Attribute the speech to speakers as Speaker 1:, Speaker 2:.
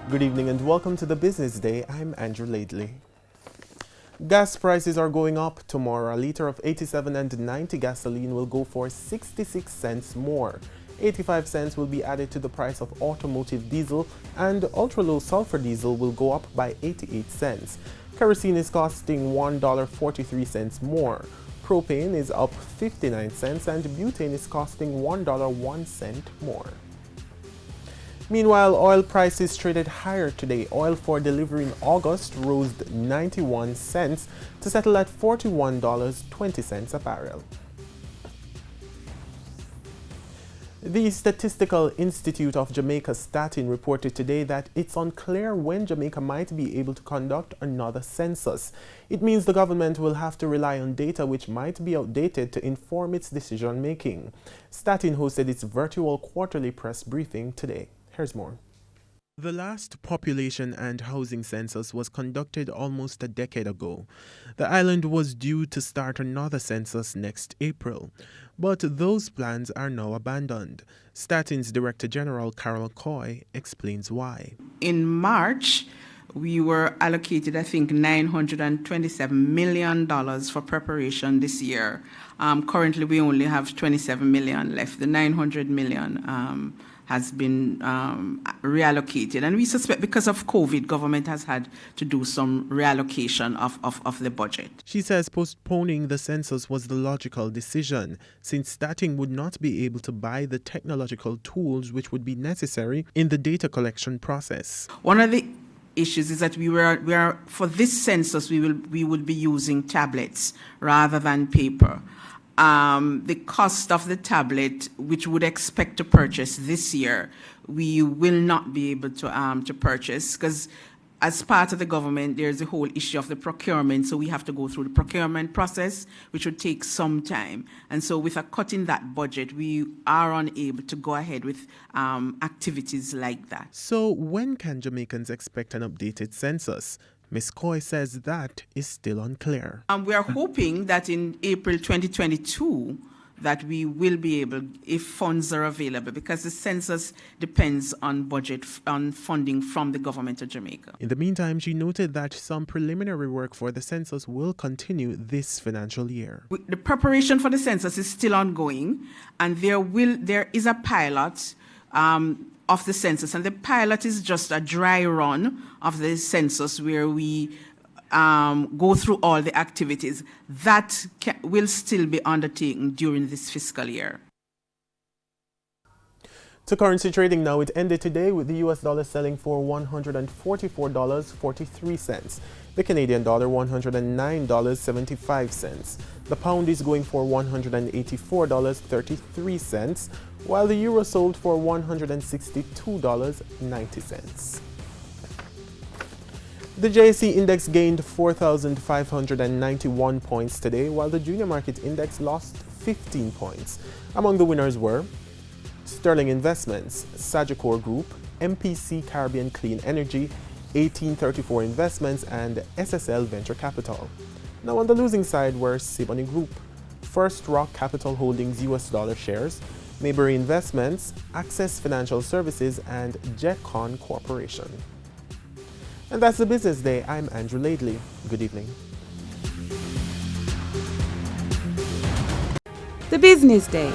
Speaker 1: Good evening and welcome to the Business Day. I'm Andrew Laidley. Gas prices are going up tomorrow. A liter of 87 and 90 gasoline will go for 66 cents more. 85 cents will be added to the price of automotive diesel, and ultra-low sulfur diesel will go up by 88 cents. Kerosene is costing $1.43 more. Propane is up 59 cents and butane is costing $1.01 more. Meanwhile, oil prices traded higher today. Oil for delivery in August rose 91 cents to settle at $41.20 a barrel. The Statistical Institute of Jamaica Statin reported today that it's unclear when Jamaica might be able to conduct another census. It means the government will have to rely on data which might be outdated to inform its decision making. Statin hosted its virtual quarterly press briefing today. Here's more. The last population and housing census was conducted almost a decade ago. The island was due to start another census next April, but those plans are now abandoned. Statin's Director General Carol Coy explains why.
Speaker 2: In March, we were allocated, I think, $927 million for preparation this year. Currently, we only have $27 million left. The $900 million has been reallocated. And we suspect because of COVID, government has had to do some reallocation of the budget.
Speaker 1: She says postponing the census was the logical decision, since Statin would not be able to buy the technological tools which would be necessary in the data collection process.
Speaker 2: One of the issues is that we are for this census we would be using tablets rather than paper. The cost of the tablet, which we would expect to purchase this year, we will not be able to purchase because as part of the government, there's a whole issue of the procurement. So we have to go through the procurement process, which would take some time. And so with a cut in that budget, we are unable to go ahead with activities like that.
Speaker 1: So when can Jamaicans expect an updated census? Ms. Coy says that is still unclear.
Speaker 2: We are hoping that in April 2022 that we will be able, if funds are available, because the census depends on budget, on funding from the government of Jamaica.
Speaker 1: In the meantime, she noted that some preliminary work for the census will continue this financial year.
Speaker 2: The preparation for the census is still ongoing, and there is a pilot of the census, and the pilot is just a dry run of the census where we go through all the activities that will still be undertaken during this fiscal year.
Speaker 1: To currency trading now, it ended today with the US dollar selling for $144.43. The Canadian dollar $109.75. The pound is going for $184.33, while the euro sold for $162.90. The JSE index gained 4,591 points today, while the junior market index lost 15 points. Among the winners were Sterling Investments, Sagicor Group, MPC Caribbean Clean Energy, 1834 Investments, and SSL Venture Capital. Now on the losing side were Siboney Group, First Rock Capital Holdings US dollar shares, Mayberry Investments, Access Financial Services, and JetCon Corporation. And that's the Business Day. I'm Andrew Laidley. Good evening.
Speaker 3: The Business Day.